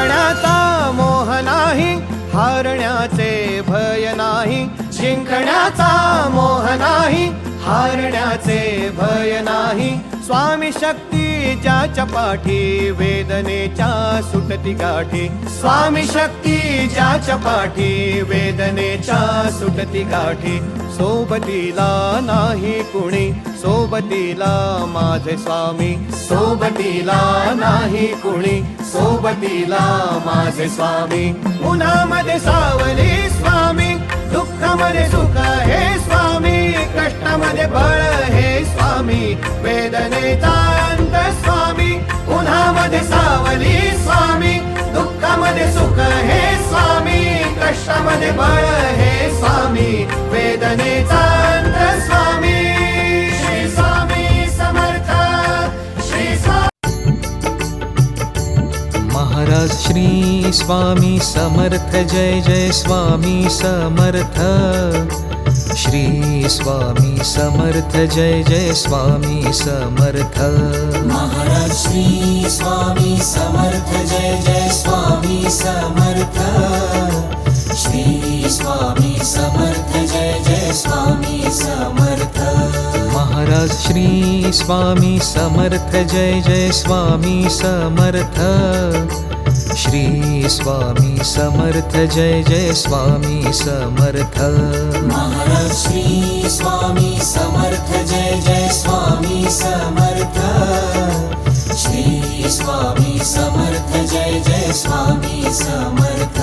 जिंकण्याचा मोह नाही, हारण्याचे भय नाही. जिंकण्याचा मोह नाही, हारण्याचे भय नाही. स्वामी शक्ती ज्याच्या पाठी, वेदनेच्या सुटती गाठी. स्वामी शक्ती ज्याच्या पाठी, वेदनेच्या सुटती गाठी. सोबतीला नाही कुणी, सोबतीला माझे स्वामी. सोबतीला नाही कुणी, सोबतीला माझे स्वामी. उन्हामध्ये सावली स्वामी, दुःखामध्ये सुख हे स्वामी. कष्टामध्ये बळ हे स्वामी, वेदनेचा अंत स्वामी. उन्हामध्ये सावली स्वामी, दुःखामध्ये सुख हे स्वामी. कष्टामध्ये बळ हे स्वामी, वेदनेचा अंत स्वामी. श्री स्वामी समर्थ, श्री स्वामी. महाराज श्री स्वामी समर्थ, जय जय स्वामी समर्थ. श्री स्वामी समर्थ, जय जय स्वामी समर्थ. महाराज श्री स्वामी समर्थ, जय जय स्वामी समर्थ. श्री स्वामी समर्थ, जय जय स्वामी समर्थ. महाराज श्री स्वामी समर्थ, जय जय स्वामी समर्थ. श्री स्वामी समर्थ, जय जय स्वामी समर्थ. महाराज श्री स्वामी समर्थ, जय जय स्वामी समर्थ. श्री स्वामी समर्थ, जय जय स्वामी समर्थ.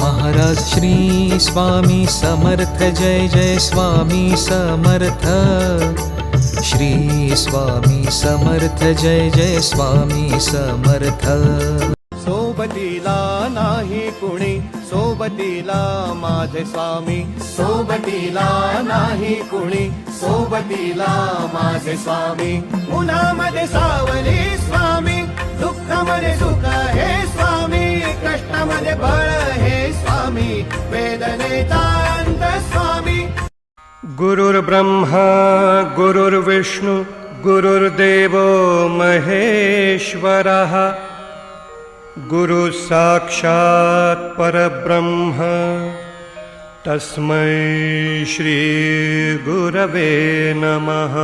महाराज श्री स्वामी समर्थ, जय जय स्वामी समर्थ. श्री स्वामी समर्थ, जय जय स्वामी समर्थ. सोबतीला नाही कुणी, सोबतीला माझे स्वामी. सोबतीला नाही कुणी, सोबतीला माझे स्वामी. उन्हामध्ये सावली स्वामी, दुःखामध्ये सुख हे स्वामी. कष्टामध्ये बळ हे स्वामी, वेदनेचा अंत स्वामी. गुरुर्ब्रह्मा गुरुर्विष्णू गुरुर्देवो महेश्वरः. गुरु साक्षात् परब्रह्म तस्मै श्री गुरवे नमः.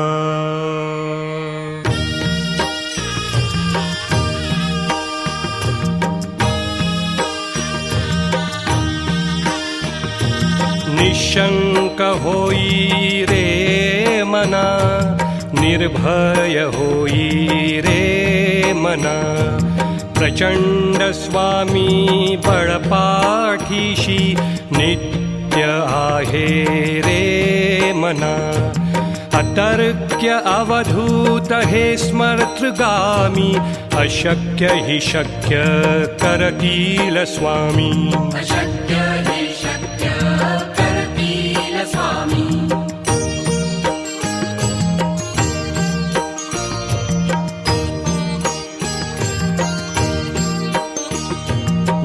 निशंक होई रे मना, निर्भय होई रे मना. प्रचंड स्वामी बळपाठीशी, नित्य आहे रे मना. अतर्क्य अवधूत हे स्मर्तृगामी, अशक्य हि शक्य करतील स्वामी. अशक्य हि शक्य करतील स्वामी.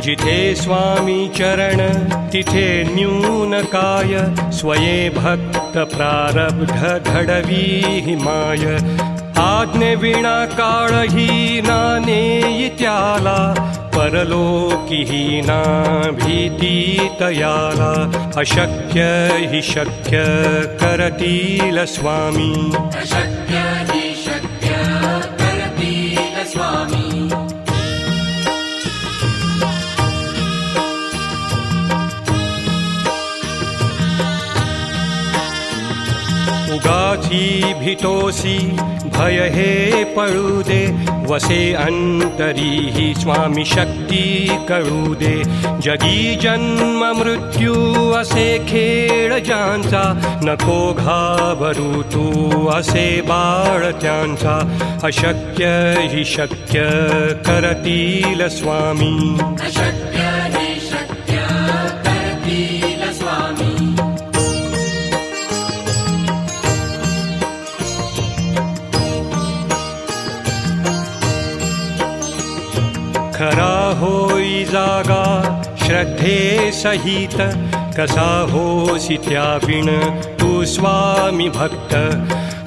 जिथे स्वामी चरण तिथे न्यून काय. स्वये भक्त प्रारब्ध घडवी माय. आज्ञे विना काळही नाने त्याला, परलोकी ना भीती तयाला. अशक्य हि शक्य करतील स्वामी. अशक्य हि शक्य करतील स्वामी. उगाची भीतोसी भय हे पळू दे. वसे अंतरी ही स्वामी शक्ती कळू दे. जगी जन्म मृत्यू असे खेळ ज्यांचा, नको घाबरू तू असे बाळ त्यांचा. अशक्य हि शक्य करतील स्वामी. अशक्य हि शक्य करतील स्वामी. खरा होई जागा श्रद्धे सहित. कसा होसी त्या विण तू स्वामी भक्त.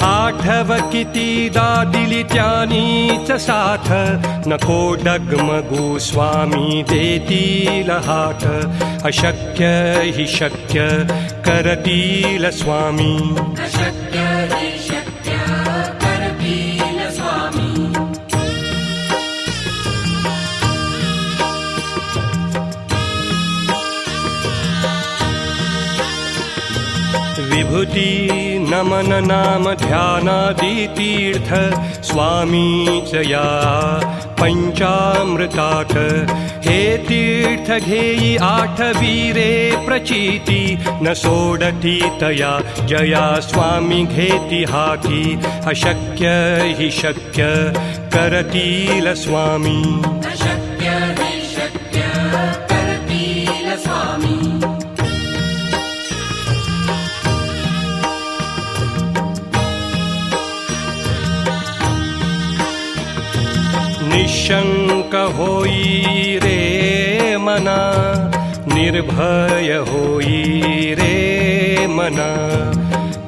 आठव कितीदा दिली त्यानीच साथ नको डगमगू स्वामी देतील हात अशक्य हि शक्य करतील स्वामी अशक्य हि शक्य करतील स्वामी विभूती नमन नाम ध्यानादि तीर्थ स्वामीच या पंचामृतात हे तीर्थ घेई आठवीरे प्रचिती न सोडती तया जया स्वामी घेती हाती अशक्य हि शक्य करतील स्वामी अशक्य हि शक्य करतील स्वामी निशंक होई रे मना निर्भय होई रे मना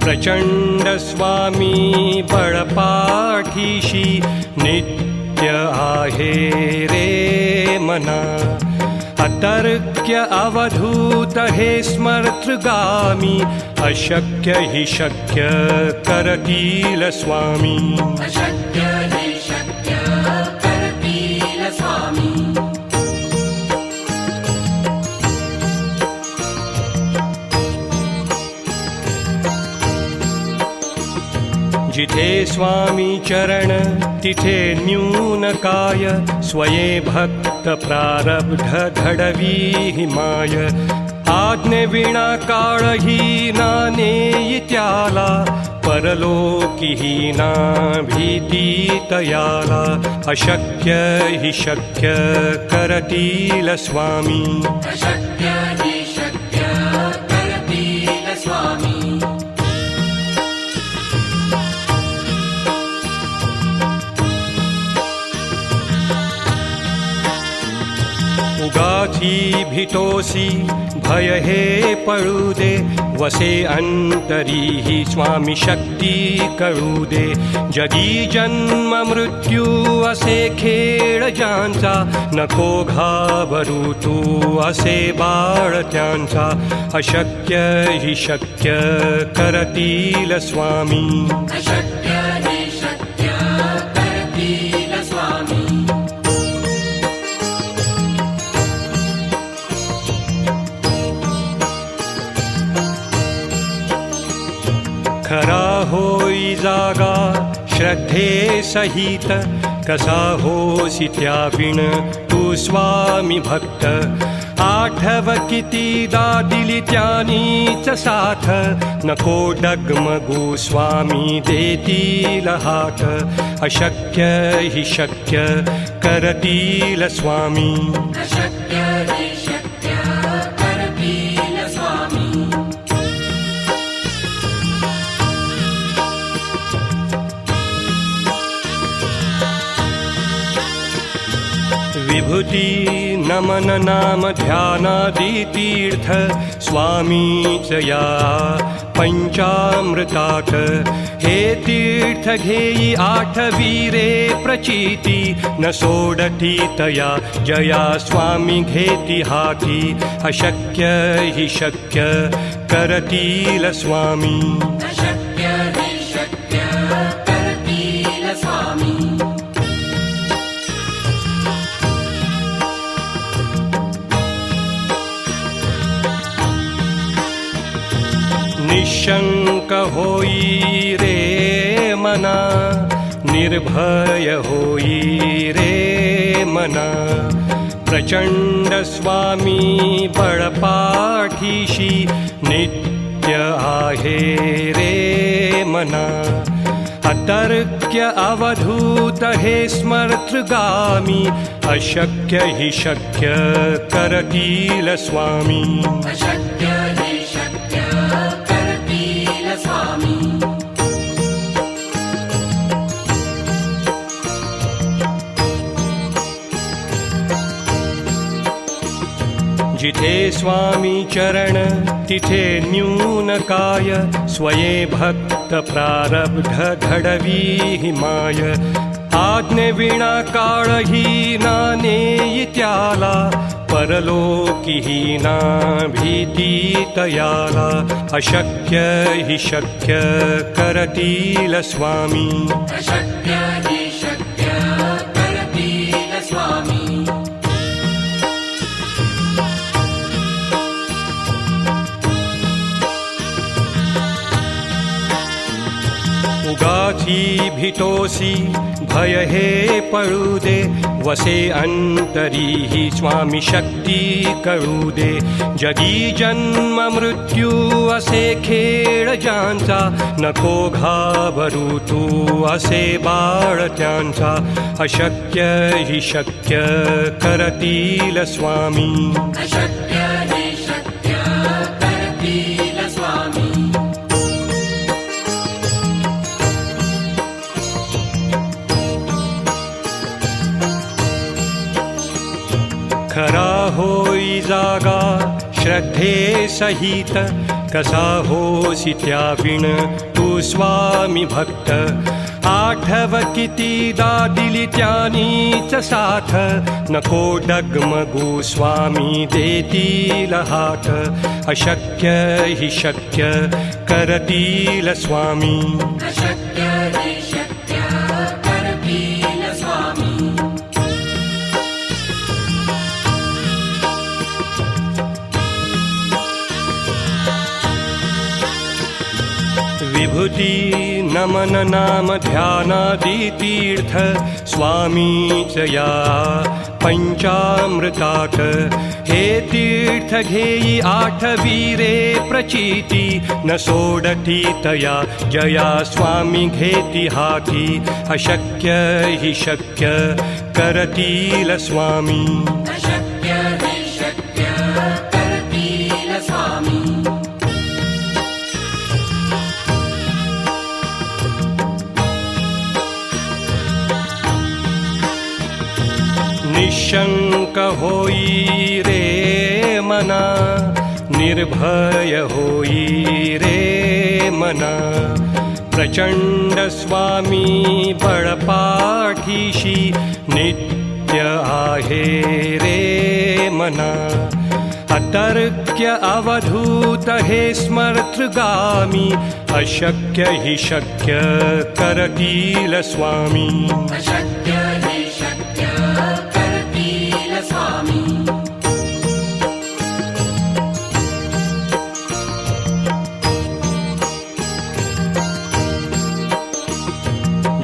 प्रचंड स्वामी बळपाठीशी नित्य आहे रे मना अतर्क्य अवधूत हे स्मर्तृगामी अशक्य हि शक्य करतील स्वामी अशक्य हि शक्य करतील स्वामी जिथे स्वामी चरण तिथे न्यून काय स्वये भक्त प्रारब्ध घडवी हिमाय आज्ञे विना काळही ना नेई त्याला परलोकीही ना भीती तयाला अशक्य हि शक्य करतील स्वामी अशक्य हि शक्य करतील स्वामी उगाची भीतोसी भय हे पळू दे वसे अंतरी ही स्वामी शक्ती कळू दे जगी जन्म मृत्यू असे खेळ ज्यांचा नको घाबरू तू असे बाळ त्यांचा अशक्य हि शक्य करतील स्वामी अशक्य हि शक्य करतील स्वामी खरा होई जागा श्रद्धे सहित कसा होसी त्याविण तू स्वामी भक्त आठव कितीदा दिली त्यानीच साथ नको डगमगू स्वामी देतील हात अशक्य हि शक्य करतील स्वामी अशक्य हि शक्य करतील स्वामी विभूती नमन नाम ध्यानादि तीर्थ स्वामीच या पंचामृतात हे तीर्थ घेई आठवीरे प्रचिती न सोडती तया जया स्वामी घेती हाती अशक्य हि शक्य करतील स्वामी अशक्य हि शक्य करतील स्वामी निशंक होई रे मना निर्भय होई रे मना प्रचंड स्वामी बळपाठीशी नित्य आहे रे मना अतर्क्य अवधूत हे स्मर्तृगामी अशक्य हि शक्य करतील स्वामी अशक्य हि शक्य करतील स्वामी जिथे स्वामी चरण तिथे न्यून काय, स्वये भक्त प्रारब्ध घडवी माय. आज्ञेविना काळही ना नेई त्याला, परलोकी ना भीती तयाला. अशक्य हि शक्य करतील स्वामी, अशक्य हि शक्य करतील स्वामी. उगाची भीतोसी भय हे पळू दे, वसे अंतरी ही स्वामी शक्ती कळू दे. जगी जन्म मृत्यू असे खेळ ज्यांचा, नको घाबरू तू असे बाळ त्यांचा. अशक्य हि शक्य करतील स्वामी, अशक्य हि शक्य करतील स्वामी. खरा होई जागा श्रद्धे सहित, कसा होसी त्याविण तू स्वामी भक्त. आठव कितीदा दिली त्यानीच साथ, नको डगमगू स्वामी देतील हात. अशक्य हि शक्य करतील स्वामी, अशक्य हि शक्य करतील स्वामी. विभूती नमन नाम ध्यानादि तीर्थ, स्वामीच या पंचामृतात. हे तीर्थ घेई आठवीरे प्रचिती, न सोडती तया जया स्वामी घेती हाती. अशक्य हि शक्य करतील स्वामी, अशक्य हि शक्य करतील स्वामी. निशंक होई रे मना, निर्भय होई रे मना. प्रचंड स्वामी बळपाठीशी, नित्य आहे रे मना. अतर्क्य अवधूत हे स्मर्तृगामी, अशक्य हि शक्य करतील स्वामी. अशक्य हि शक्य करतील स्वामी.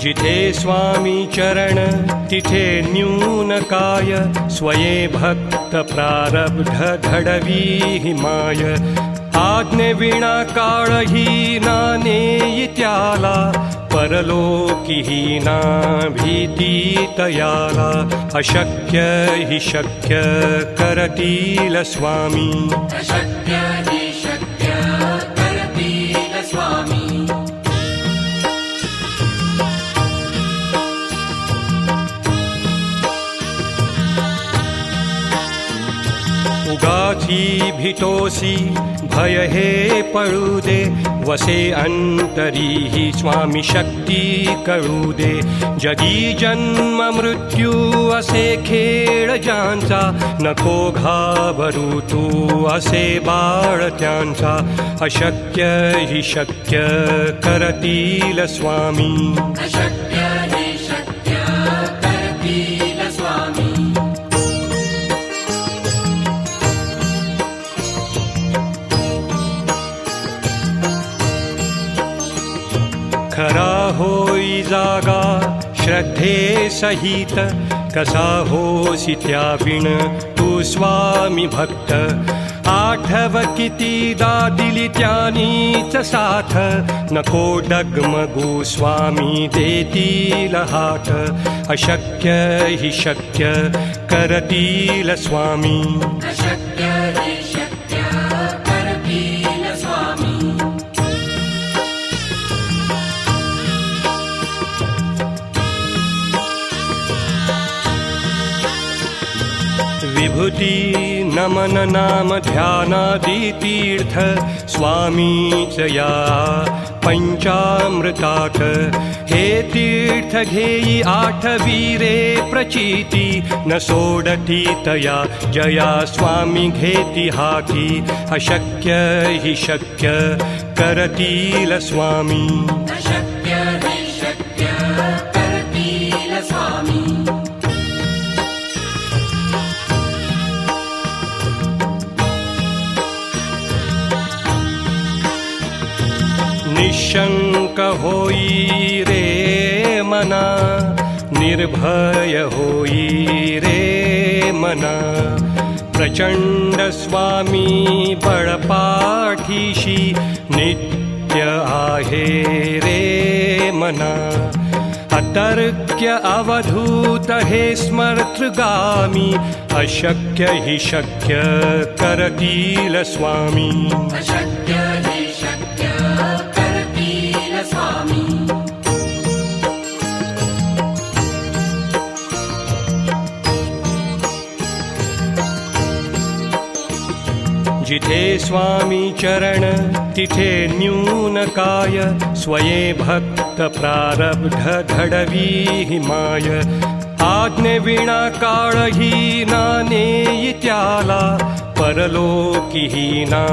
जिथे स्वामी चरण तिथे न्यून काय, स्वये भक्त प्रारब्ध घडवी माय. आज्ञेविना काळही ना नेई त्याला, परलोकी ना भीती तयाला. अशक्य हि शक्य करतील स्वामी, अशक्य हि शक्य करतील स्वामी. उगाची भीतोसी भय हे पळू दे, वसे अंतरी ही स्वामी शक्ती कळू दे. जगी जन्म मृत्यू असे खेळ ज्यांचा, नको घाबरू तू असे बाळ त्यांचा. अशक्य हि शक्य करतील स्वामी, अशक्य हि शक्य करतील स्वामी. खरा होई जागा श्रद्धे सहित, कसा होसी त्याविण तू स्वामी भक्त. आठव कितीदा दिली त्यानीच साथ, नको डगमगू स्वामी देतील हात. अशक्य हि शक्य करतील स्वामी, अशक्य हि शक्य करतील स्वामी. विभूती नमन नाम ध्यानादि तीर्थ स्वामीच या पंचामृतात हे तीर्थ घेई आठवीरे प्रचिती न सोडती तया जया स्वामी घेती हाती अशक्य हि शक्य करतील स्वामी अशक्य हि शक्य करतील स्वामी निशंक होई रे मना निर्भय होई रे मना प्रचंड स्वामी बळपाठीशी नित्य आहे रे मना अतर्क्य अवधूत हे स्मर्तृगामी अशक्य हि शक्य करतील स्वामी अशक्य हि शक्य करतील स्वामी जिथे स्वामी चरण तिथे न्यून काय स्वये भक्त प्रारब्ध घडवी हिमाय आज्ञे विना काळही ना नेई त्याला परलोकी ना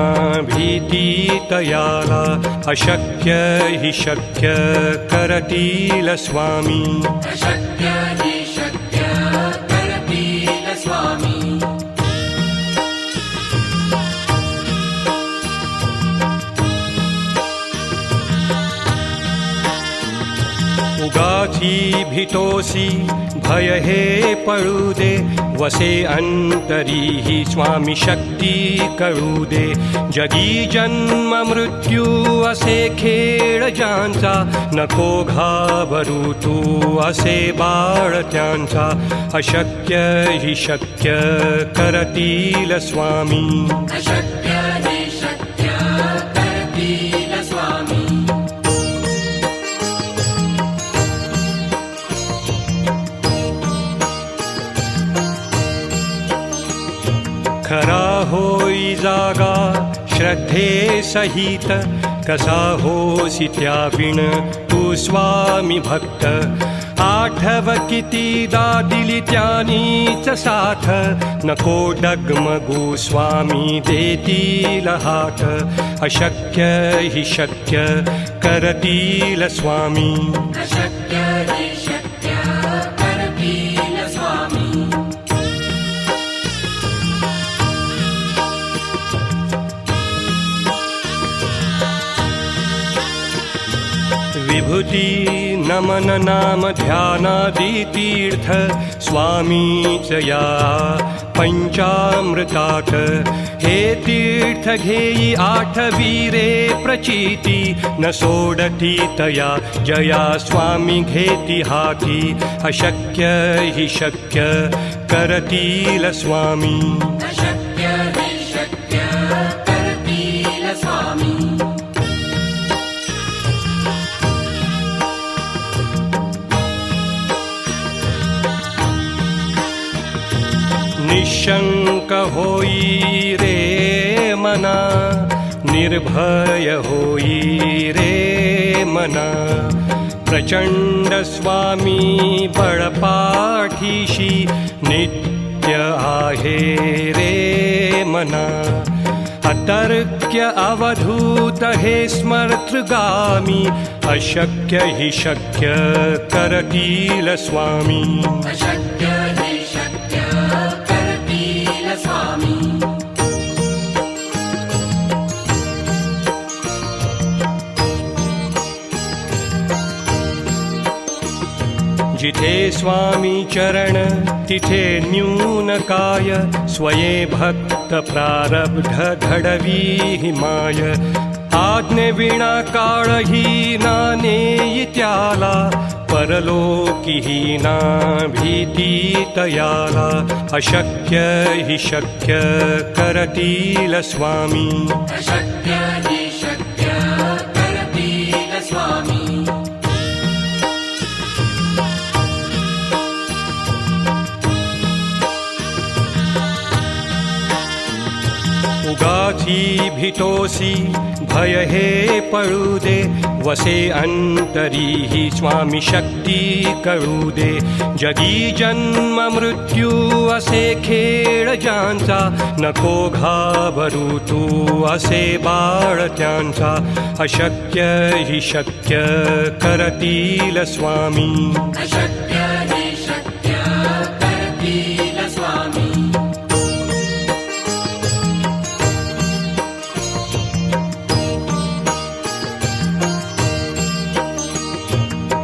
भीती तयाला अशक्य हि शक्य करतील स्वामी अशक्य हि शक्य करतील स्वामी उगाची भीतोसी भय हे पळू दे वसे अंतरी ही स्वामी शक्ती कळू दे जगी जन्म मृत्यू असे खेळ ज्यांचा नको घाबरू तू असे बाळ त्यांचा अशक्य हि शक्य करतील स्वामी अशक्य हि शक्य करतील स्वामी खरा होई जागा श्रद्धे सहित कसा होसी त्याविण तू स्वामी भक्त आठव कितीदा दिली त्यानीच साथ नको डगमगू स्वामी देतील हात अशक्य हि शक्य करतील स्वामी अशक्य हि शक्य करतील स्वामी विभूती नमन नाम ध्यानादि तीर्थ स्वामीच या पंचामृतात हे तीर्थ घेई आठवीरे प्रचिती न सोडती तया जया स्वामी घेती हाती अशक्य हि शक्य करतील स्वामी अशक्य हि शक्य करतील स्वामी निशंक होई रे मना निर्भय होई रे मना प्रचंड स्वामी बळपाठीशी नित्य आहे रे मना अतर्क्य अवधूत हे स्मर्तृगामी अशक्य हि शक्य करतील स्वामी अशक्य हि शक्य करतील स्वामी जिथे स्वामी चरण तिथे न्यून काय स्वये भक्त प्रारब्ध घडवी हिमाय आज्ञे विना काळही ना नेई त्याला परलोकी ना भीती तयाला अशक्य हि शक्य करतील स्वामी अशक्य हि शक्य करतील स्वामी उगाची भीतोसी भय हे पळू दे, वसे अंतरी ही स्वामी शक्ती कळू दे. जगी जन्म मृत्यू असे खेळ ज्यांचा, नको घाबरू तू असे बाळ त्यांचा. अशक्य हि शक्य करतील स्वामी. अशक्य हि शक्य करतील स्वामी.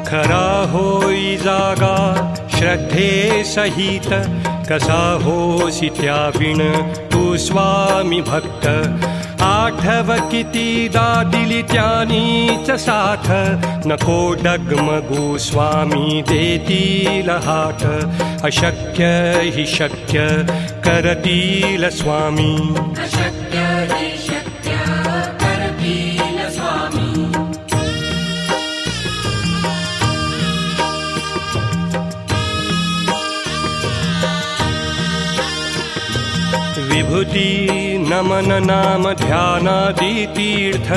खरा होई जागा श्रद्धे सहित, कसा होसी त्या विण तू स्वामी भक्त. आठव कितीदा दिली त्यानीच साथ, नको डगमगू स्वामी देतील हात. अशक्य हि शक्य करतील स्वामी. अशक्य हि शक्य करतील स्वामी. विभूती नमन नाम ध्यानादि तीर्थ,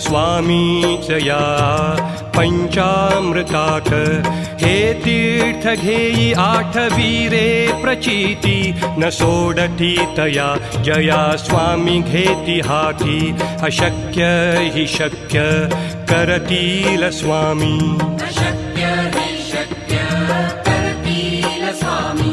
स्वामीच या पंचामृतात. हे तीर्थ घेई आठवी रे प्रचिती, न सोडती तया जया स्वामी घेती हाती. अशक्य हि शक्य करतील स्वामी. अशक्य हि शक्य करतील स्वामी.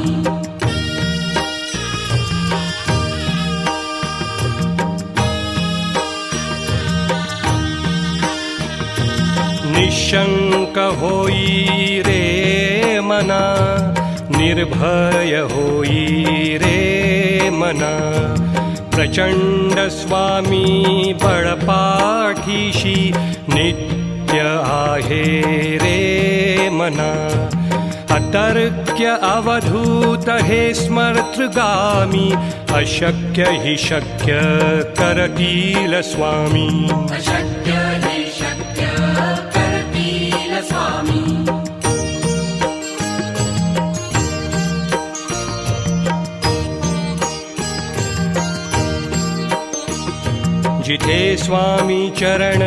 निशंक होई रे मना, निर्भय होई रे मना. प्रचंड स्वामी बळपाठीशी, नित्य आहे रे मना. अतर्क्य अवधूत हे स्मर्तृगामी, अशक्य हि शक्य करतील स्वामी. अशक्य हि शक्य करतील स्वामी. जिथे स्वामी चरण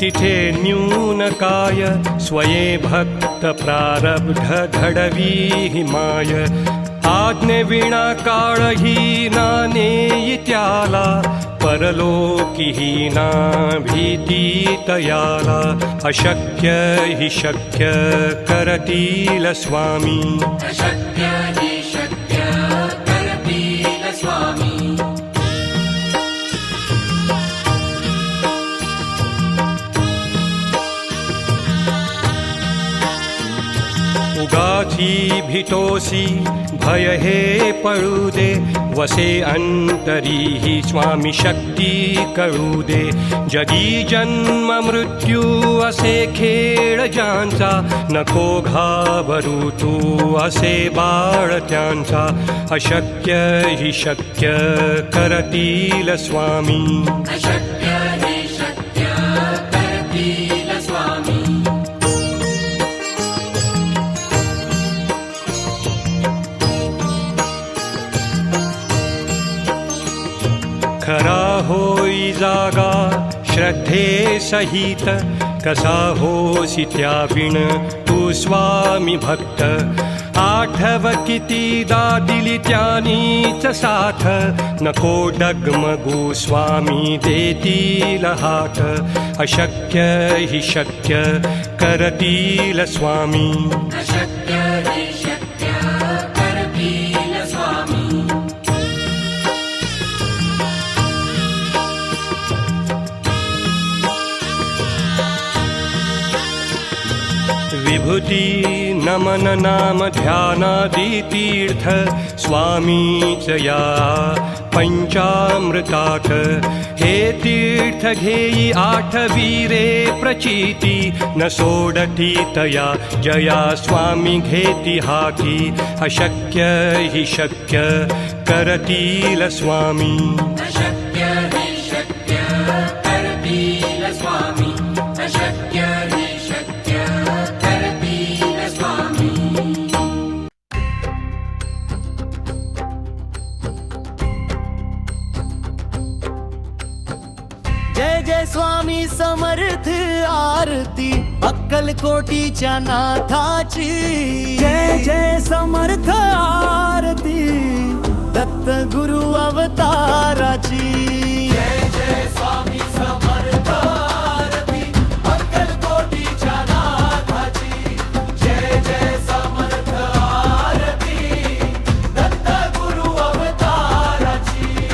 तिथे न्यून काय, स्वये भक्त प्रारब्ध घडवी हिमाय. आज्ञे विणा काळही ना नेई त्याला, परलोकी ना भीती तयाला. अशक्य हि शक्य करतील स्वामी. अशक्य हि शक्य करतील स्वामी. उगाची भीतोसी भय हे पळू दे, वसे अंतरी ही स्वामी शक्ती कळू दे. जगी जन्म मृत्यू असे खेळ ज्यांचा, नको घाबरू तू असे बाळ त्यांचा. अशक्य हि शक्य करतील स्वामी. अशक्य हि शक्य करतील स्वामी. खरा होई जागा श्रद्धे सहित, कसा होसी त्या विण तू स्वामी भक्त. आठव कितीदा दिली त्यानीच साथ, नको डगमगू स्वामी देतील हात. अशक्य हि शक्य करतील स्वामी. अशक्य हि शक्य करतील स्वामी. विभूती नमन नाम ध्यानादि तीर्थ, स्वामीच या पंचामृतात. हे तीर्थ घेई आठवी रे प्रचिती, न सोडती तया जया स्वामी घेती हाती. अशक्य हि शक्य करतील स्वामी. अशक्य हि शक्य करतील स्वामी. अशक्य हि शक्य करतील स्वामी. जय स्वामी समर्थ आरती अक्कलकोटीच्या नाथाची जय जय समर्थ आरती दत्त गुरु अवताराची जय जय स्वामी समर्थ आरती अक्कलकोटीच्या नाथाची जय जय समर्थ आरती दत्त गुरु अवताराची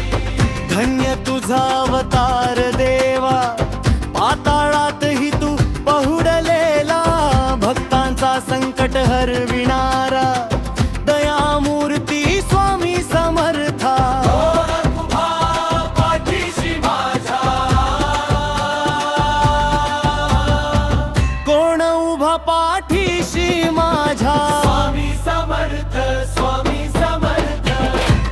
धन्य तुझा अवतार देवा पाताळातही तू पहुडलेला भक्तांचा संकट हरविणारा दयामूर्ती स्वामी समर्था पाठीशी माझ्या कोण उभा पाठीशी माझ्या स्वामी समर्थ स्वामी समर्थ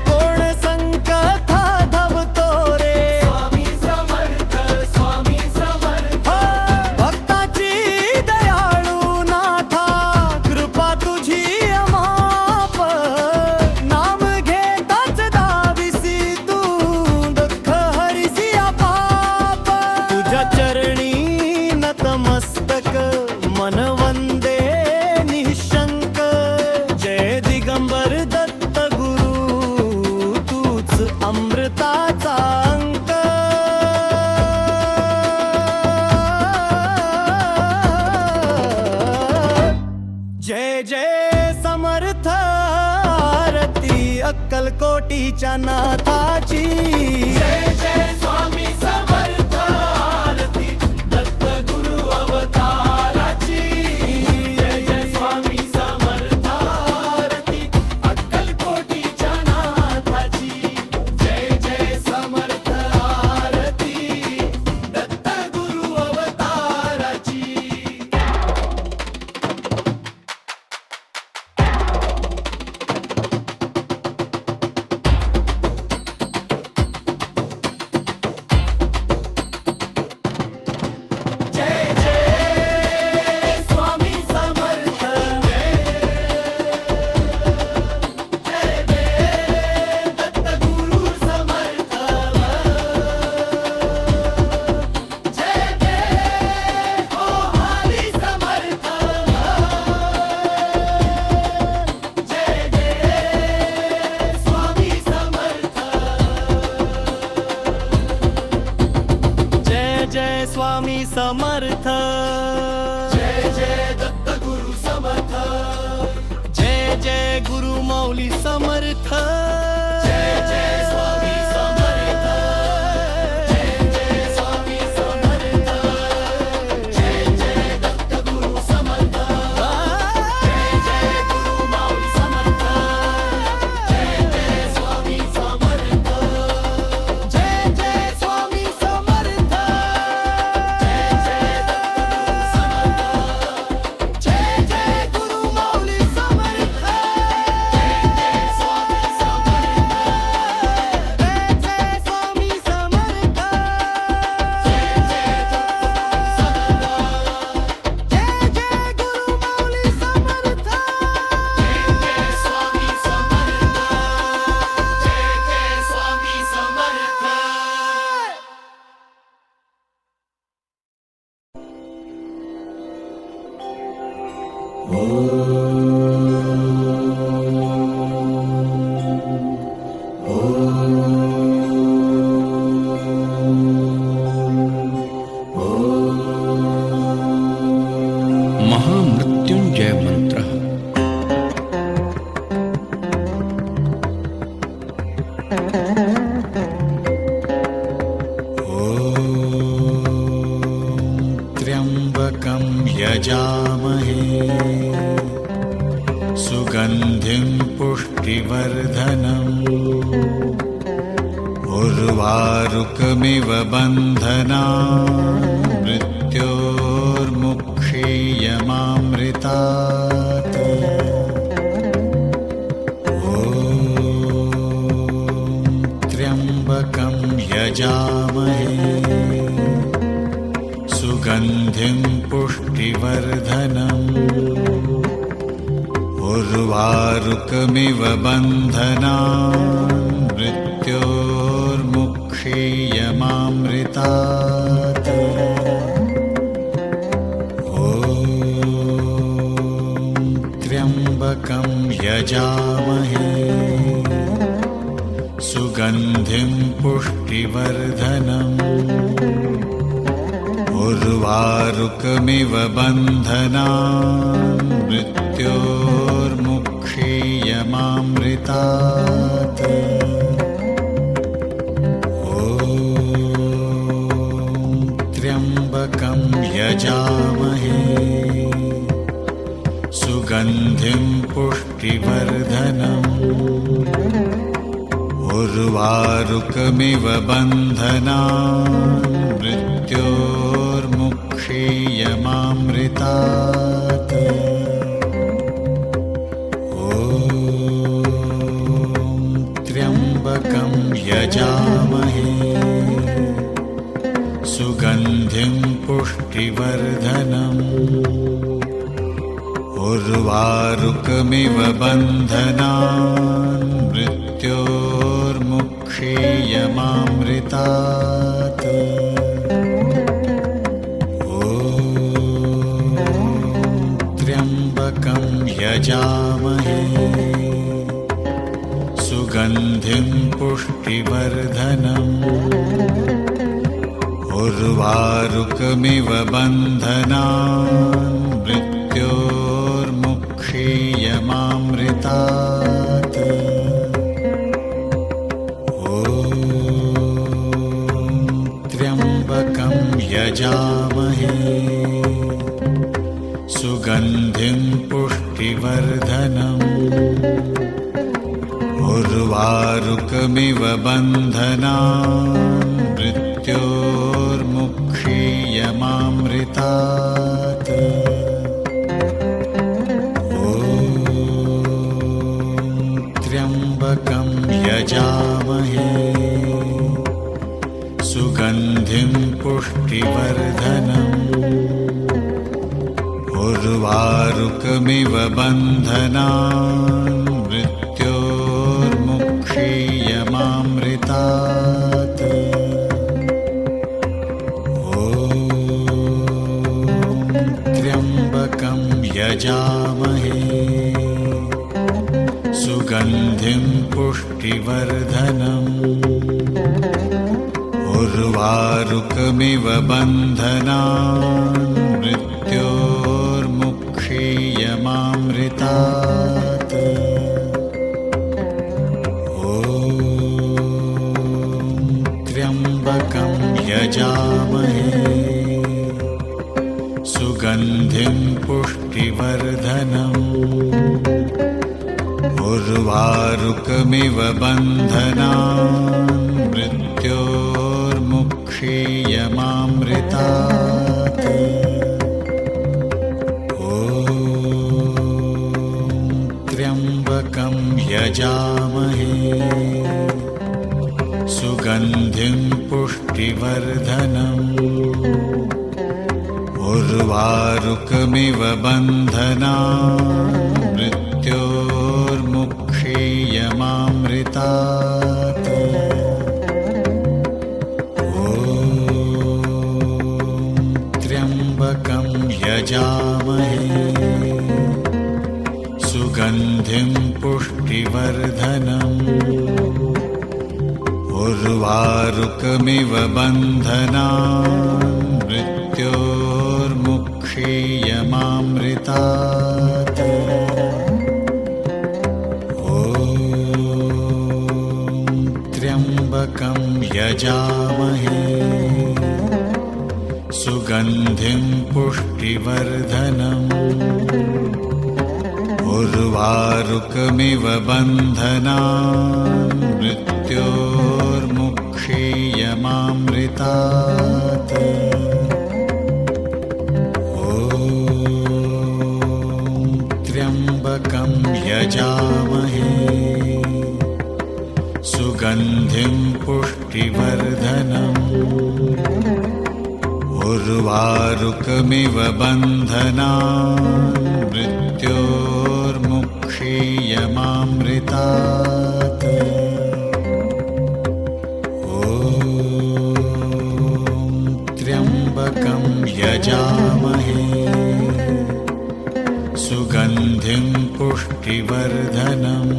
कोण संकट धावतो रे स्वामी समर्थ स्वामी समर्थ भक्ताची दयाळू नाथा कृपा तुझी अमाप नाम घेताच दाविसी तू दुःख हरिसी आपाप तुझ्या चरणी नतमस्तक मन वंदे निशंक जय दिगंबर दत्त गुरु तूच अमृताचा अंक जय जय समर्थ आरती अक्कलकोटीच्या नाथाची जय जय स्वामी समर्थ आरती दत्त गुरु अवताराची जय जय स्वामी समर्थ आरती अक्कलकोटीच्या नाथाची जय जय समर्थ आरती दत्त गुरु अवताराची जय जय स्वामी समर्थ जय जय दत्त गुरु समर्थ जय जय हो हरी समर्थ जय जय स्वामी समर्थ जय जय स्वामी समर्थ जय जय दत्त गुरु समर्थ जय जय गुरु मौली समर्थ जय जय स्वामी समर्थ जय जय स्वामी समर्थ जय जय दत्त गुरु समर्थ जय जय गुरु मौली समर्थ जय जय स्वामी समर्थ जय जय स्वामी समर्थ जय जय दत्त गुरु समर्थ जय जय गुरु मौली समर्थ जय जय स्वामी महामृत्युंजय मंत्र त्र्यंबकं यजामहे सुगन्धिं पुष्टिवर्धनम् उर्वारुकमिव बन्धनान् मृत्योर्मुक्षीयमामृतात् ॐ त्र्यंबकं यजामहे सुगन्धिं पुष्टिवर्धनम् उर्वारुकमिव बन्धनान् मृत्योर्मुक्षीयमामृतात् यजामहे सुगन्धिं पुष्टिवर्धनम् उर्वारुकमिव बन्धनान् मृत्योर्मुक्षीयमामृतात् त्र्यम्बकं यजामहे सुगन्धिं पुष्टिवर्धनम् उर्वारुकमिव बन्धनान् मृत्योर्मुक्षीयमामृतात् त्र्यम्बकं यजामहे सुगन्धिं पुष्टिवर्धनम् उर्वारुकमिव बन्धनान् मृत्योर्मुक्षीयमामृतात् त्र्यम्बकं यजामहे सुगन्धिं पुष्टिवर्धनम् उर्वारुकमिव बन्धनान् मृत्योर्मुक्षीयमामृतात् त्र्यम्बकं यजामहे सुगन्धिं पुष्टिवर्धनम् उर्वारुकमिव बन्धनान् मृत्योर्मुक्षीयमामृतात् त्र्यम्बकं यजामहे सुगन्धिं पुष्टिवर्धनम् उर्वारुकमिव बन्धनान् मृत्योर्मुक्षीयमामृतात् त्र्यम्बकं यजामहे सुगन्धिं पुष्टिवर्धनम् उर्वारुकमिव बन्धनान् मृत्योर्मुक्षीयमामृतात् त्र्यम्बकं यजामहे सुगन्धिं पुष्टिवर्धनम् उर्वारुकमिव बन्धनान् मृत्योर्मुक्षीयमामृतात् त्र्यम्बकं यजामहे सुगन्धिं पुष्टिवर्धनम् उर्वारुकमिव बन्धनान् मृत्योर्मुक्षीयमामृतात् त्र्यम्बकं यजामहे सुगन्धिं पुष्टिवर्धनम् उर्वारुकमिव बन्धनान् मृत्योर्मुक्षीयमामृतात् त्र्यम्बकं यजामहे सुगन्धिं पुष्टिवर्धनम् उर्वारुकमिव बन्धनान् मृत्योर्मुक्षीयमामृतात् त्र्यम्बकं यजामहे सुगन्धिं पुष्टिवर्धनम् उर्वारुकमिव बन्धनान् मृत्योर्मुक्षीयमामृतात् त्र्यम्बकं यजामहे सुगन्धिं पुष्टि पुष्टिवर्धनम्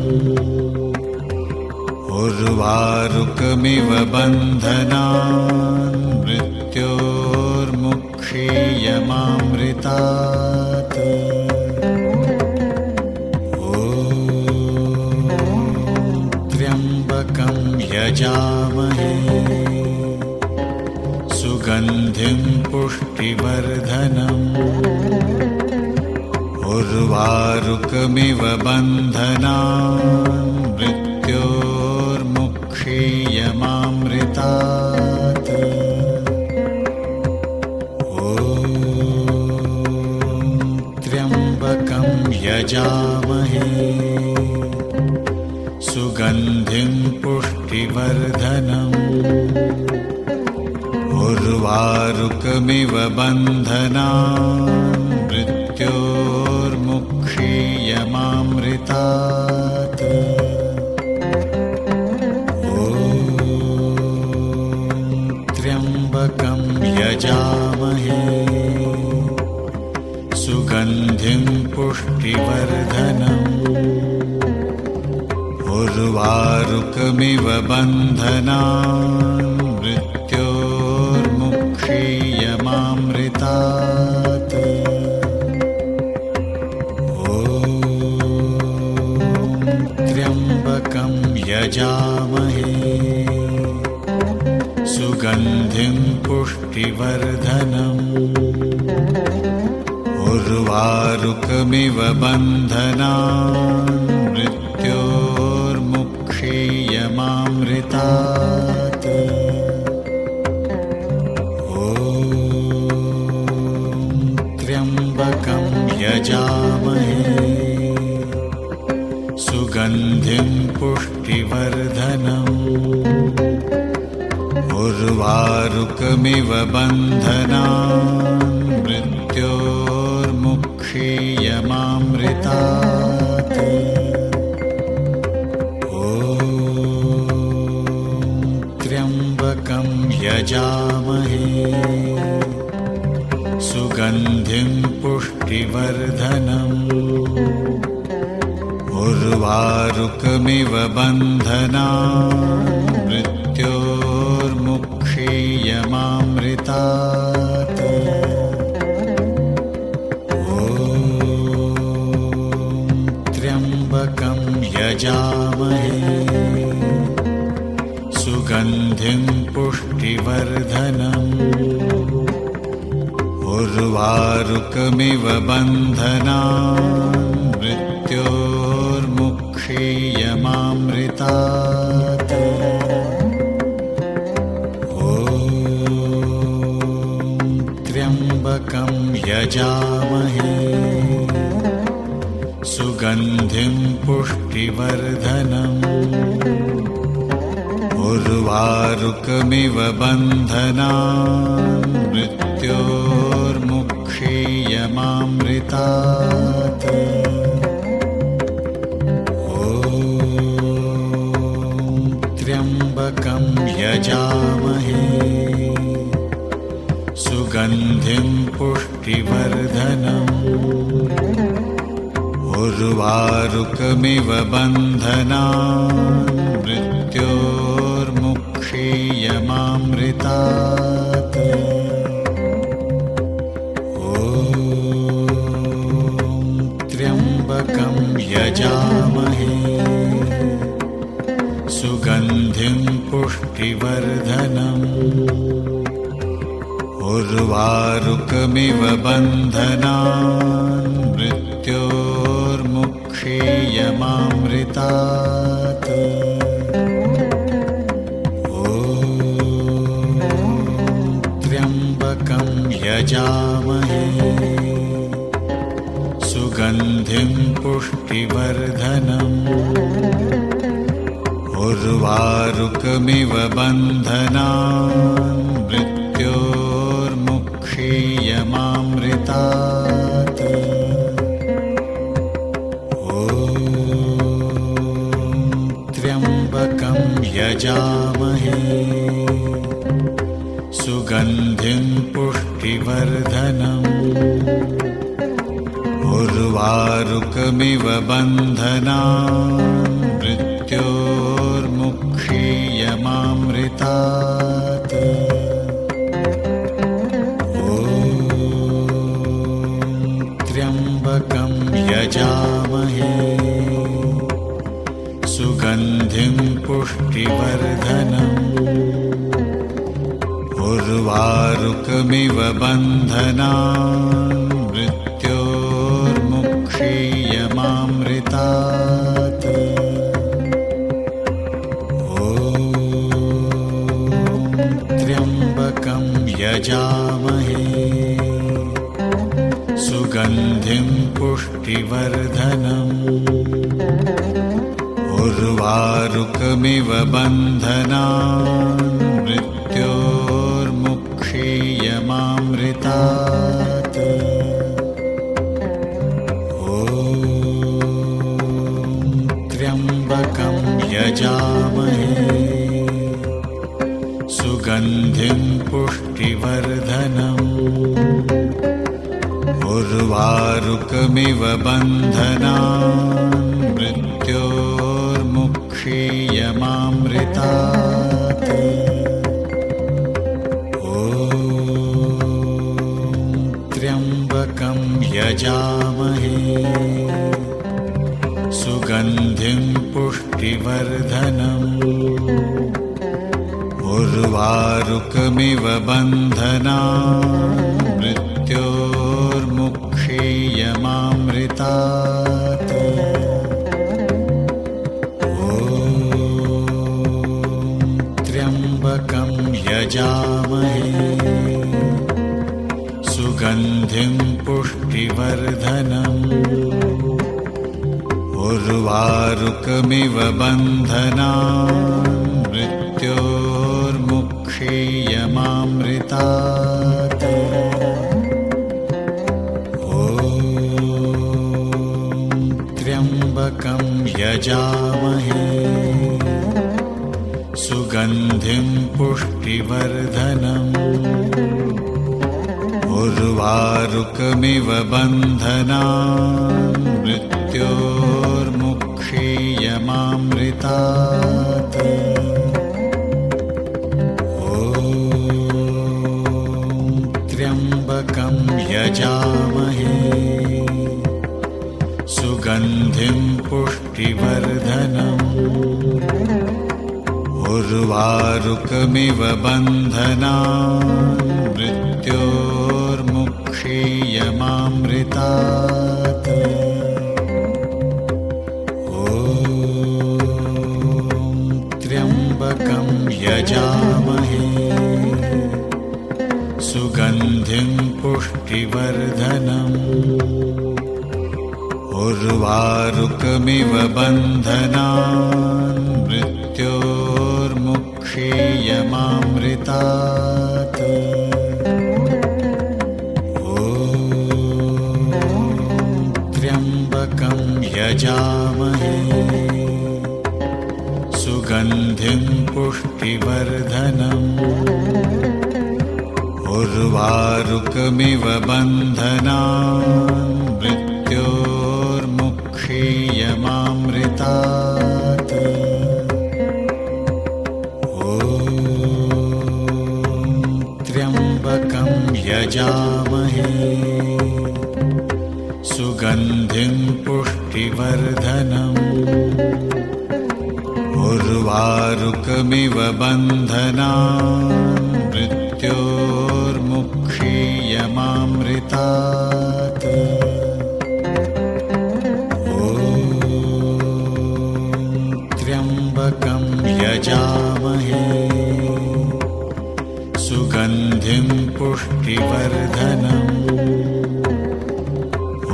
उर्वारुकमिव बन्धनान् मृत्योर्मुक्षीयमामृतात् त्र्यम्बकं यजामहे सुगन्धिं पुष्टिवर्धनम् उर्वारुकमिव बन्धनान् मृत्योर्मुक्षीयमामृतात् त्र्यम्बकं यजामहे सुगन्धिं पुष्टिवर्धनम् उर्वारुकमिव बन्धनान् मृत्योर्मुक्षीयमामृतात् त्र्यम्बकं यजामहे सुगन्धिं पुष्टिवर्धनम् उर्वारुकमिव बन्धनान् मृत्योर्मुक्षीयमामृतात् त्र्यम्बकं यजामहे सुगन्धिं पुष्टिवर्धनम् उर्वारुकमिव बन्धनान् मृत्योर्मुक्षीयमामृतात् त्र्यम्बकं यजामहे सुगन्धिं पुष्टिवर्धनम् उर्वारुकमिव बन्धनान् मृत्योर्मुक्षीयमामृतात् त्र्यम्बकं यजामहे सुगन्धिं पुष्टिवर्धनम् उर्वारुकमिव बन्धनान् मृत्योर्मुक्षीयमामृतात् त्र्यम्बकं यजामहे सुगन्धिं पुष्टिवर्धनम् उर्वारुकमिव बन्धनान् मृत्योर्मुक्षीयमामृतात् त्र्यम्बकं यजामहे सुगन्धिं पुष्टिवर्धनम् उर्वारुकमिव बन्धनान् मृत्योर्मुक्षीयमामृतात् त्र्यम्बकं यजामहे सुगन्धिं पुष्टिवर्धनम् उर्वारुकमिव बन्धनान् मृत्योर्मुक्षीयमामृतात् त्र्यम्बकं यजामहे सुगन्धिं पुष्टिवर्धनम् उर्वारुकमिव बन्धनान् मृत्योर्मुक्षीयमामृतात् त्र्यम्बकं यजामहे सुगन्धिं पुष्टिवर्धनम् उर्वारुकमिव बन्धनान् मृत्योर्मुक्षीयमामृतात् त्र्यम्बकं यजामहे सुगन्धिं पुष्टिवर्धनम् उर्वारुकमिव बन्धनान् मृत्योर्मुक्षीयमामृतात् ॐ त्र्यम्बकं यजामहे सुगन्धिं पुष्टिवर्धनम् उर्वारुकमिव बन्धनान् मृत्योर्मुक्षीयमामृतात् ॐ त्र्यम्बकं यजामहे सुगन्धिं पुष्टिवर्धनम् उर्वारुकमिव बन्धनान् मृत्योर्मुक्षीयमामृतात् ॐ त्र्यम्बकं यजामहे सुगन्धिं पुष्टिवर्धनम् उर्वारुकमिव बन्धनान् मृत्योर्मुक्षीयमामृतात् ॐ त्र्यम्बकं यजामहे सुगन्धिं पुष्टिवर्धनम् उर्वारुकमिव बन्धनान् मृत्योर्मुक्षीयमामृतात् ॐ त्र्यम्बकं यजामहे सुगन्धिं पुष्टिवर्धनम् उर्वारुकमिव बन्धनान् मृत्योर्मुक्षीयमामृतात् ॐ त्र्यम्बकं यजामहे सुगन्धिं पुष्टिवर्धनम् उर्वारुकमिव बन्धनान् मृत्योर्मुक्षीयमामृतात् ॐ त्र्यम्बकं यजामहे सुगन्धिं पुष्टिवर्धनम् उर्वारुकमिव बन्धनान् मृत्योर्मुक्षीयमामृतात् ॐ त्र्यम्बकं यजामहे सुगन्धिं पुष्टिवर्धनम् उर्वारुकमिव बन्धनान् मृत्योर्मुक्षीयमामृतात् ॐ त्र्यम्बकं यजामहे सुगन्धिं पुष्टिवर्धनम् उर्वारुकमिव बन्धनान् मृत्योर्मुक्षीयमामृतात् ॐ त्र्यम्बकं यजामहे सुगन्धिं पुष्टिवर्धनम् उर्वारुकमिव बन्धनान् मृत्योर्मुक्षीयमामृतात् ॐ त्र्यम्बकं यजामहे सुगन्धिं पुष्टिवर्धनम्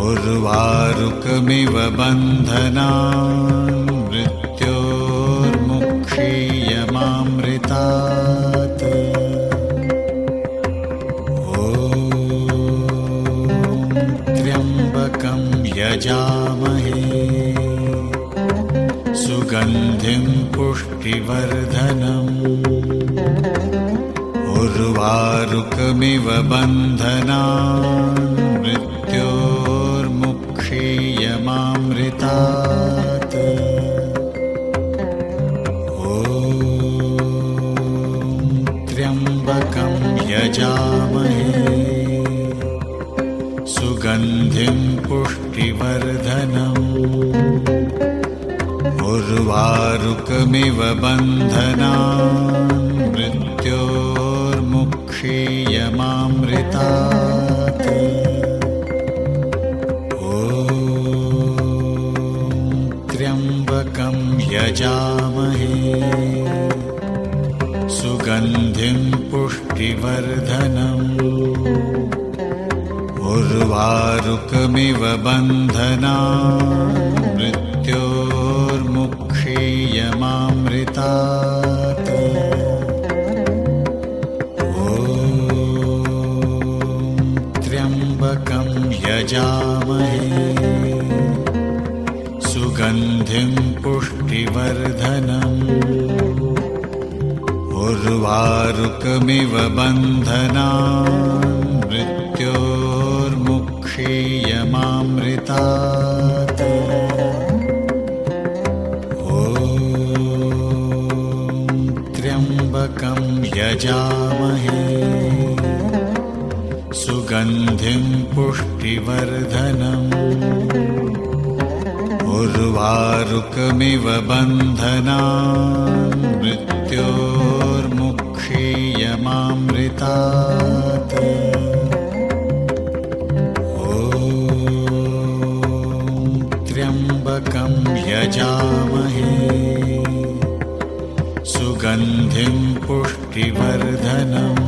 उर्वारुकमिव बन्धनान् मृत्योर्मुक्षीयमामृतात् ॐ त्र्यम्बकं यजामहे सुगन्धिं पुष्टिवर्धनम् उर्वारुकमिव बन्धनान् मृत्योर्मुक्षीयमामृतात् यमामृतात् त्र्यम्बकं यजामहे सुगन्धिं पुष्टिवर्धनम् उर्वारुकमिव बन्धनान् मृत्योर्मुक्षीयमामृतात् त्र्यम्बकं यजामहे सुगन्धिं पुष्टिवर्धनम् उर्वारुकमिव बन्धनान् मृत्योर्मुक्षीयमामृतात् त्र्यम्बकं यजामहे सुगन्धिं पुष्टिवर्धनम् उर्वारुकमिव बन्धनान् मृत्योर्मुक्षीयमामृतात् त्र्यम्बकं यजामहे सुगन्धिं पुष्टिवर्धनम् उर्वारुकमिव बन्धनान् मृत्योर्मुक्षीयमामृतात् त्र्यम्बकं यजामहे सुगन्धिं पुष्टिवर्धनम्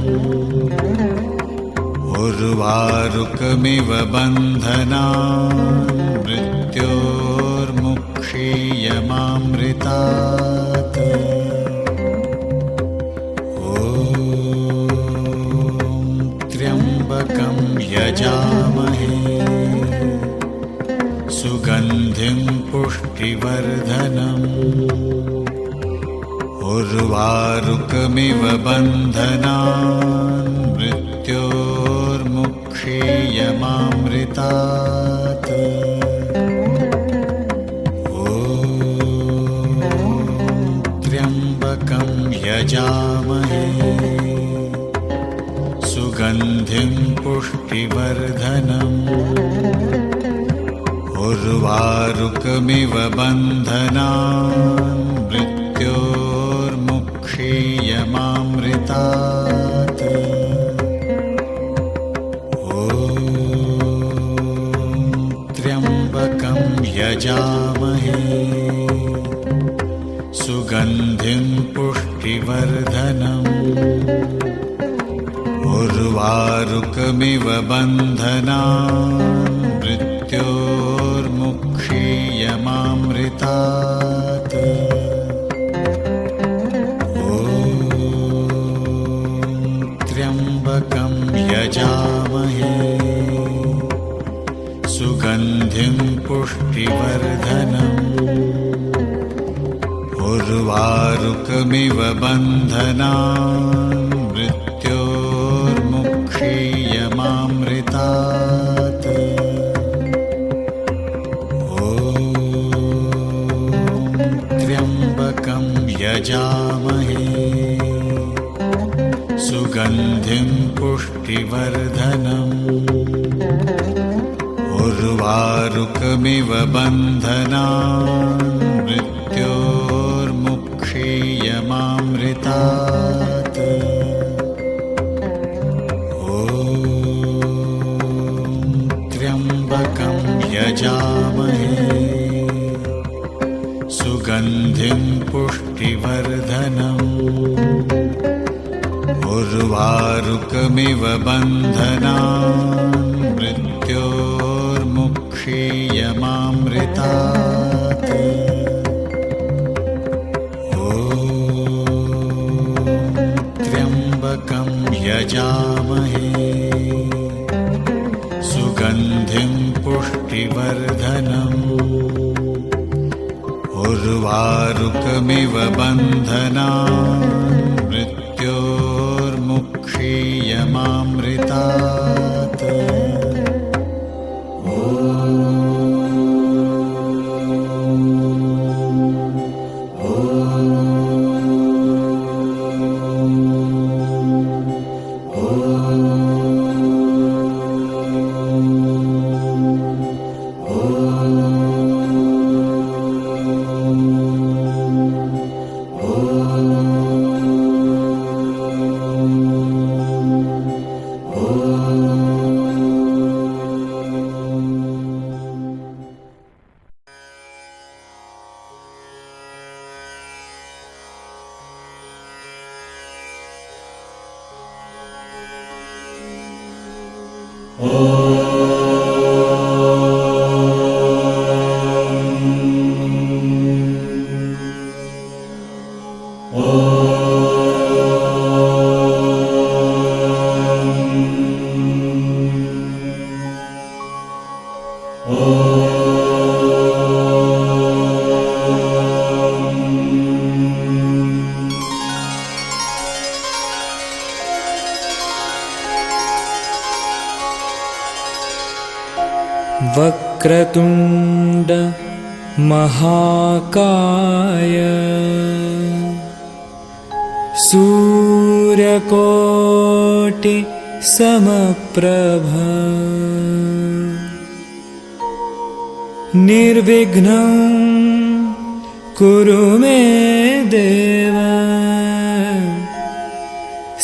उर्वारुकमिव बन्धनान् मृत्योर्मुक्षीयमामृतात् त्र्यम्बकं यजामहे सुगन्धिं पुष्टिवर्धनम् उर्वारुकमिव बन्धनान् मृत्योर्मुक्षीयमामृतात् त्र्यम्बकं यजामहे सुगन्धिं पुष्टिवर्धनम् उर्वारुकमिव बन्धनान् मृत्योर्मुक्षीयमामृतात् त्र्यम्बकं यजामहे सुगन्धिं पुष्टिवर्धनम् उर्वारुकमिव बन्धनान् मृत्योर्मुक्षीयमामृतात् त्र्यम्बकं यजामहे सुगन्धिं पुष्टिवर्धनम् उर्वारुकमिव बन्धनान् मृत्योर्मुक्षीयमामृतात् त्र्यम्बकं यजामहे सुगन्धिं पुष्टिवर्धनम् उर्वारुकमिव बन्धनान् मृत्योर्मुक्षीयमामृतात् त्र्यम्बकं यजामहे सुगन्धिं पुष्टिवर्धनम् उर्वारुकमिव बन्धनान् मृत्योर्मुक्षीयमामृतात् त्र्यम्बकं यजामहे सुगन्धिं पुष्टिवर्धनम् उर्वारुकमिव बन्धनान् मृत्योर्मुक्षीयमामृतात् वक्रतुण्ड महाकाय सूर्यकोटि समप्रभ निर्विघ्नं कुरु मे देव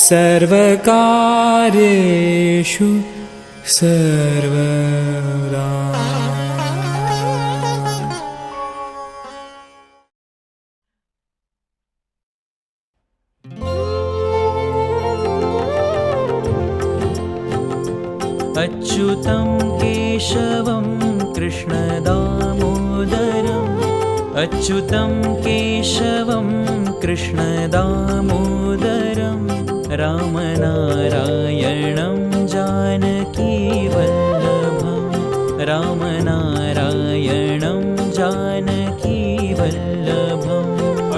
सर्वकार्येषु सर्वदा। अच्युतं केशवं कृष्णदामोदरम् अच्युतं केशवं कृष्णदामोदरं रामनारायणं जानकीवल्लभं रामनारायणं जानकीवल्लभम्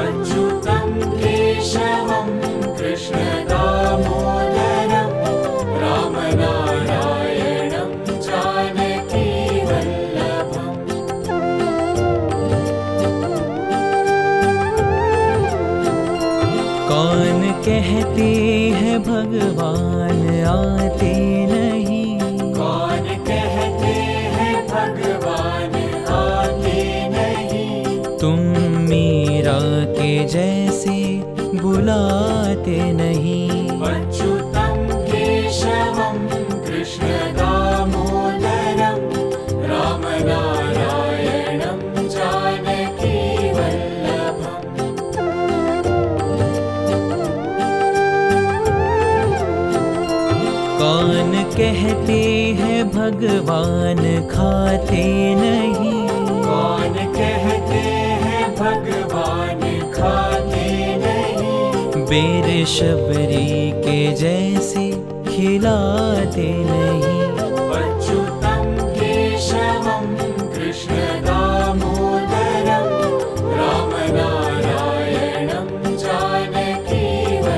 अच्युतं केशवं कृष्णदामोदरं रामनारायणं जानकीवल्लभम्। कौन कहते हैं भगवान आते नहीं कौन कहते हैं भगवान आते नहीं तुम मीरा के जैसे बुलाते नहीं अच्युतं केशवं कृष्णदामोदरं रामनारायणं जानकीवल्लभम्। कौन कहते हैं भगवान खाते नहीं कौन कहते हैं भगवान खाते नहीं बेर शबरी के जैसे खिलाते नहीं अच्युतं केशवं कृष्णदामोदरं रामनारायणं जानकीवल्लभम्।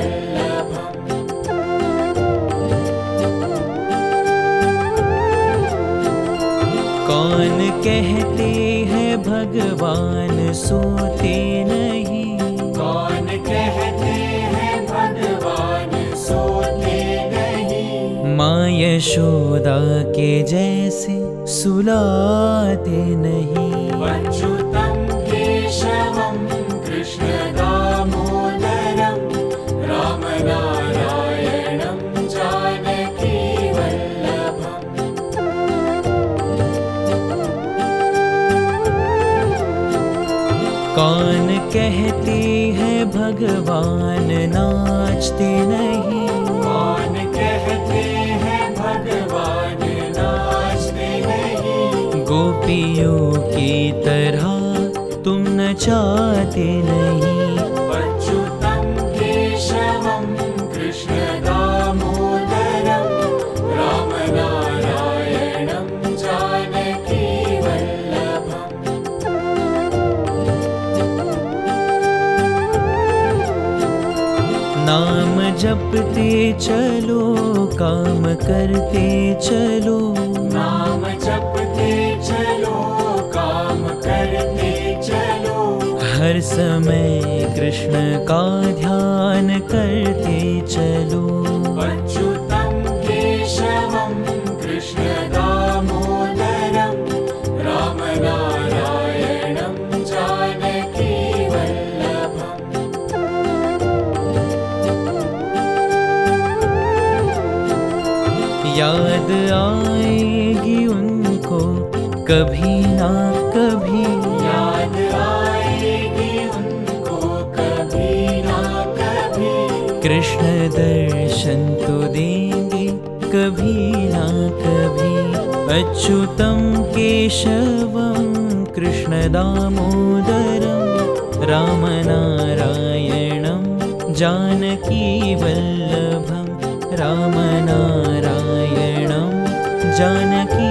कौन कहते हैं भगवान सोते नहीं कौन कहते हैं भगवान सोते नहीं माँ यशोदा के जैसे सुलाते नहीं अच्युतं केशवं कृष्णदामोदरं रामनारायणं जानकीवल्लभम्। कौन कहते हैं भगवान नाचते नहीं कौन कहते हैं भगवान नाचते नहीं गोपियों की तरह तुम नचाते नहीं अच्युतं केशवं कृष्णदामोदरं रामनारायणं जानकीवल्लभम्। नाम जपते चलो काम करते चलो नाम जपते चलो काम करते चलो हर समय कृष्ण का ध्यान करते चलो अच्युतं केशवं कृष्णदामोदरं रामनारायणं जानकीवल्लभम्। याद आएगी उनको कभी ना कभी याद आएगी उनको कभी ना कभी कृष्ण दर्शन तो देंगे कभी ना कभी अच्युतं केशवं कृष्णदामोदरं रामनारायणं जानकीवल्लभं रामनारायणं जानकी